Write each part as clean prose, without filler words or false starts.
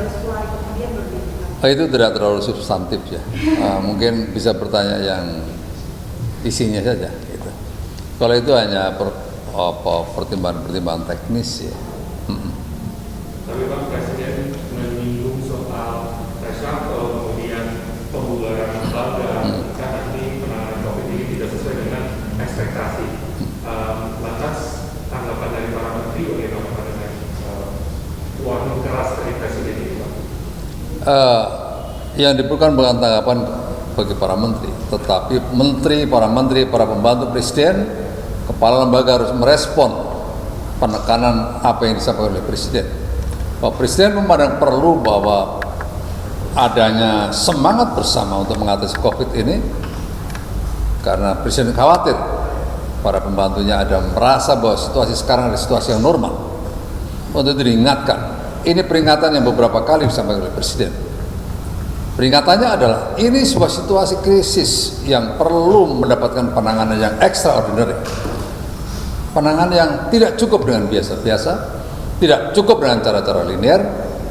setelah kemudian berbeda? Itu tidak terlalu substantif ya. Mungkin bisa bertanya yang isinya saja. Gitu. Kalau itu hanya pertimbangan-pertimbangan teknis ya. Tapi Pak Presiden menyinggung soal reshuffle, kemudian pembubaran lembaga, kan nanti penanganan COVID ini tidak sesuai dengan ekspektasi. Lantas tanggapan dari para menteri bagaimana dengan warning keras dari Presiden ini, Pak? Yang diperlukan bukan tanggapan bagi para menteri, tetapi para pembantu presiden, kepala lembaga harus merespon penekanan apa yang disampaikan oleh presiden. Pak Presiden memandang perlu bahwa adanya semangat bersama untuk mengatasi COVID ini, karena presiden khawatir para pembantunya ada merasa bahwa situasi sekarang adalah situasi yang normal. Untuk itu diingatkan, ini peringatan yang beberapa kali disampaikan oleh presiden. Peringatannya adalah ini sebuah situasi krisis yang perlu mendapatkan penanganan yang extraordinary. Penanganan yang tidak cukup dengan biasa-biasa, tidak cukup dengan cara-cara linear,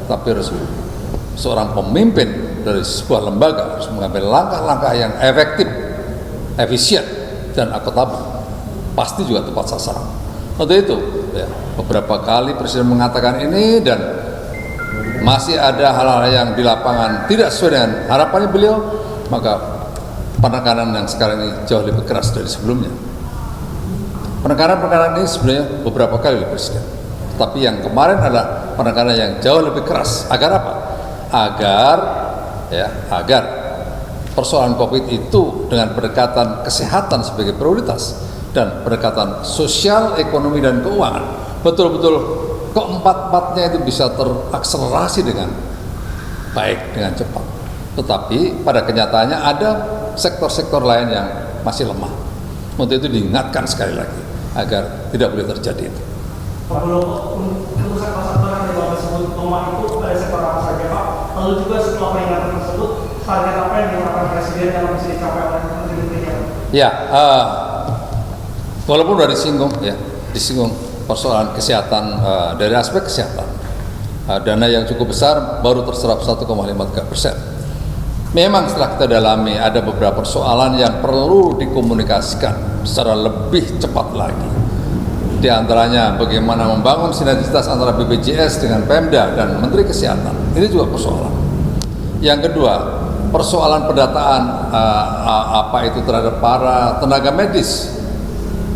tapi harus seorang pemimpin dari sebuah lembaga harus mengambil langkah-langkah yang efektif, efisien, dan akuntabel. Pasti juga tepat sasaran. Untuk itu, ya, beberapa kali presiden mengatakan ini dan masih ada hal-hal yang di lapangan tidak sesuai dengan harapannya beliau, maka penekanan yang sekarang ini jauh lebih keras dari sebelumnya. Penekanan ini sebenarnya beberapa kali oleh presiden, tapi yang kemarin adalah penekanan yang jauh lebih keras. Agar apa? Agar persoalan COVID itu dengan pendekatan kesehatan sebagai prioritas dan pendekatan sosial, ekonomi, dan keuangan betul-betul keempat-empatnya itu bisa terakselerasi dengan baik, dengan cepat. Tetapi pada kenyataannya ada sektor-sektor lain yang masih lemah. Untuk itu diingatkan sekali lagi agar tidak boleh terjadi itu. Pak, untuk sektor-sektor yang Bapak sebut lemah itu ada sektor apa saja, Pak? Lalu juga setelah peringatan tersebut, target apa yang diharapkan Presiden yang bisa dicapai oleh Menteri-Menterinya? Ya, walaupun sudah disinggung persoalan kesehatan dari aspek kesehatan, dana yang cukup besar baru terserap 1,53%. Memang setelah kita dalami ada beberapa persoalan yang perlu dikomunikasikan secara lebih cepat lagi. Di antaranya bagaimana membangun sinergitas antara BPJS dengan Pemda dan Menteri Kesehatan. Ini juga persoalan. Yang kedua, persoalan pendataan apa itu terhadap para tenaga medis,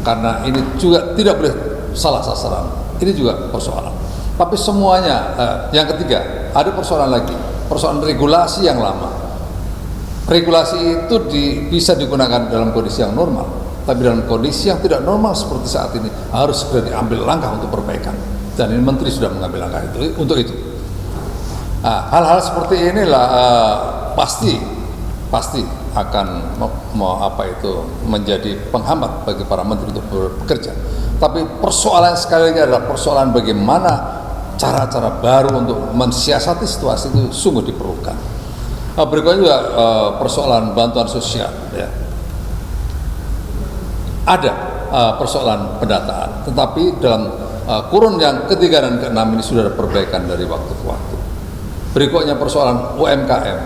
karena ini juga tidak boleh salah sasaran. Ini juga persoalan. Tapi semuanya, yang ketiga, ada persoalan lagi, persoalan regulasi yang lama. Regulasi itu bisa digunakan dalam kondisi yang normal, tapi dalam kondisi yang tidak normal seperti saat ini harus segera diambil langkah untuk perbaikan. Dan ini Menteri sudah mengambil langkah itu untuk itu. Hal-hal seperti inilah pasti akan menjadi penghambat bagi para menteri untuk bekerja. Tapi persoalan sekali lagi adalah persoalan bagaimana cara-cara baru untuk mensiasati situasi itu sungguh diperlukan. Berikutnya juga persoalan bantuan sosial. Ya. Ada persoalan pendataan, tetapi dalam kurun yang ketiga dan keenam ini sudah ada perbaikan dari waktu ke waktu. Berikutnya persoalan UMKM,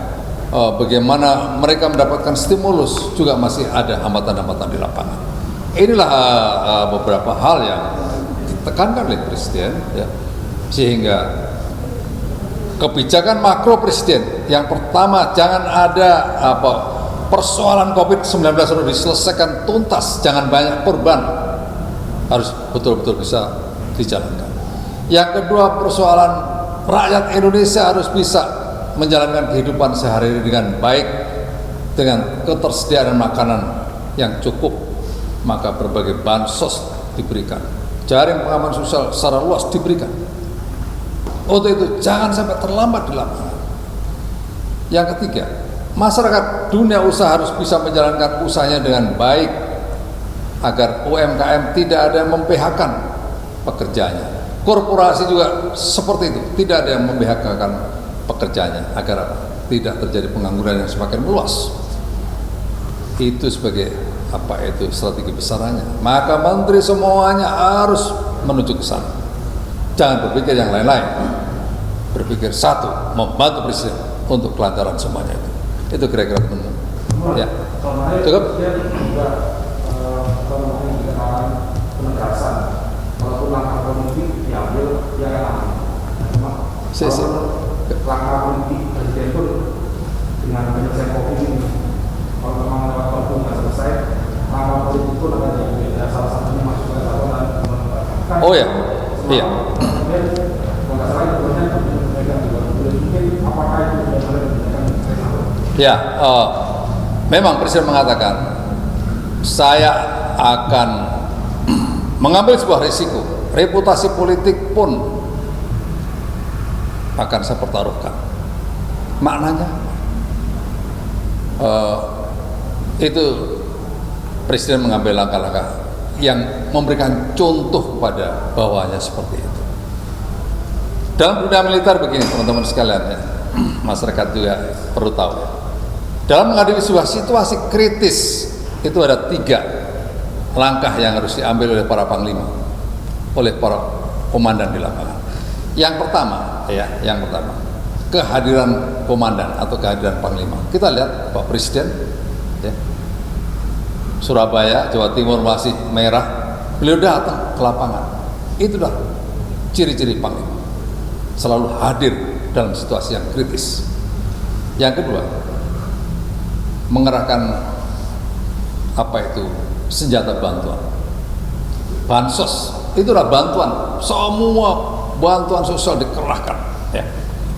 bagaimana mereka mendapatkan stimulus juga masih ada hambatan-hambatan di lapangan. Inilah beberapa hal yang ditekankan oleh Presiden, ya, sehingga kebijakan makro Presiden yang pertama, jangan ada persoalan COVID-19 harus diselesaikan tuntas, jangan banyak korban, harus betul-betul bisa dijalankan. Yang kedua, persoalan rakyat Indonesia harus bisa menjalankan kehidupan sehari-hari dengan baik, dengan ketersediaan makanan yang cukup, maka berbagai bansos diberikan, jaring pengaman sosial secara luas diberikan. Untuk itu jangan sampai terlambat di lapangan. Yang ketiga, masyarakat dunia usaha harus bisa menjalankan usahanya dengan baik agar UMKM tidak ada yang memphk-kan pekerjanya. Korporasi juga seperti itu, tidak ada yang memphk-kan pekerjanya agar tidak terjadi pengangguran yang semakin meluas. Itu sebagai strategi besarannya. Maka menteri semuanya harus menuju ke sana. Jangan berpikir yang lain-lain. berpikir satu, membantu Presiden untuk kelancaran semuanya itu. Itu kira-kira teman-teman. Ya. Cukup? Juga dikatakan penegasan walaupun langkah politik diambil dia akan aman. Langkah politik Presiden pun dengan penyelesaian COVID ini, kalau memang lewat waktu nggak selesai, langkah politik pun akan diambil. Salah satunya masuk ke dalam dan Oh ya, iya. Ya, memang Presiden mengatakan saya akan mengambil sebuah risiko, reputasi politik pun akan saya pertaruhkan. Maknanya itu Presiden mengambil langkah-langkah yang memberikan contoh kepada bawahannya seperti itu. Dalam dunia militer begini teman-teman sekalian ya, masyarakat juga perlu tahu ya. Dalam menghadapi sebuah situasi kritis itu ada 3 langkah yang harus diambil oleh para panglima, oleh para komandan di lapangan. Yang pertama ya, kehadiran komandan atau kehadiran panglima. Kita lihat Pak Presiden ya, Surabaya, Jawa Timur masih merah, beliau datang ke lapangan. Itulah ciri-ciri panglima, selalu hadir dalam situasi yang kritis. Yang kedua, mengerahkan senjata bantuan, bansos. Itulah bantuan, semua bantuan sosial dikerahkan ya,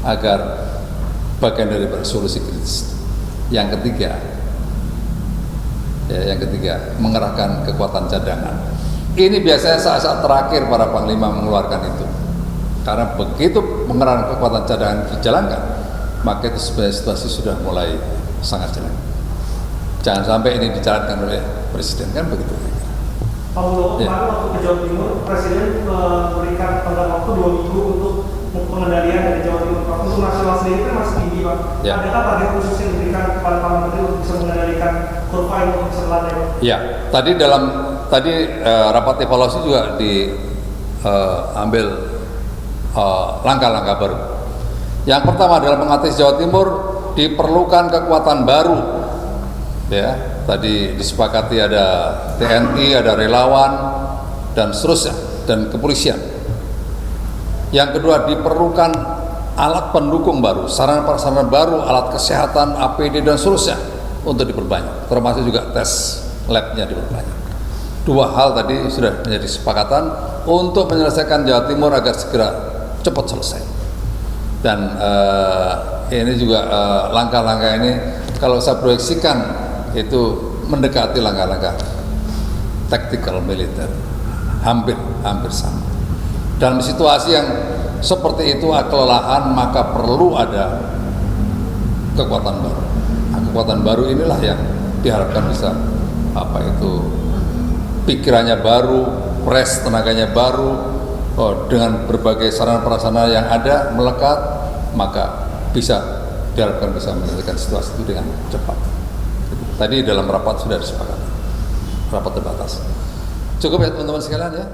agar bagian dari solusi kritis. Yang ketiga, mengerahkan kekuatan cadangan. Ini biasanya saat-saat terakhir para panglima mengeluarkan itu, karena begitu mengerahkan kekuatan cadangan dijalankan, maka itu sebenarnya situasi sudah mulai sangat jelek. Jangan sampai ini dijalankan oleh Presiden, kan begitu. Pak Muldoko, kemarin waktu ke Jawa Timur, Presiden memberikan tenggang waktu 2 minggu untuk pengendalian dari Jawa Timur. Pak, untuk nasional sendiri kan masih tinggi, Pak. Ya. Adakah target khusus yang diberikan kepada Pak Menteri untuk bisa mengendalikan kurva ini untuk bisa melandai? Ya, tadi rapat evaluasi juga diambil langkah-langkah baru. Yang pertama adalah mengatasi Jawa Timur diperlukan kekuatan baru. Ya, tadi disepakati ada TNI, ada relawan dan seterusnya, dan kepolisian. Yang kedua, diperlukan alat pendukung baru, sarana-prasarana baru, alat kesehatan, APD dan seterusnya untuk diperbanyak, termasuk juga tes labnya diperbanyak. 2 hal tadi sudah menjadi kesepakatan untuk menyelesaikan Jawa Timur agar segera cepat selesai. Dan ini juga langkah-langkah ini kalau saya proyeksikan itu mendekati langkah-langkah tactical militer, hampir sama. Dalam situasi yang seperti itu kelelahan, maka perlu ada kekuatan baru. Nah, kekuatan baru inilah yang diharapkan bisa pikirannya baru, fresh, tenaganya baru, dengan berbagai sarana prasarana yang ada melekat, maka bisa diharapkan bisa menyelesaikan situasi itu dengan cepat. Tadi dalam rapat sudah disepakati, rapat terbatas. Cukup ya teman-teman sekalian ya.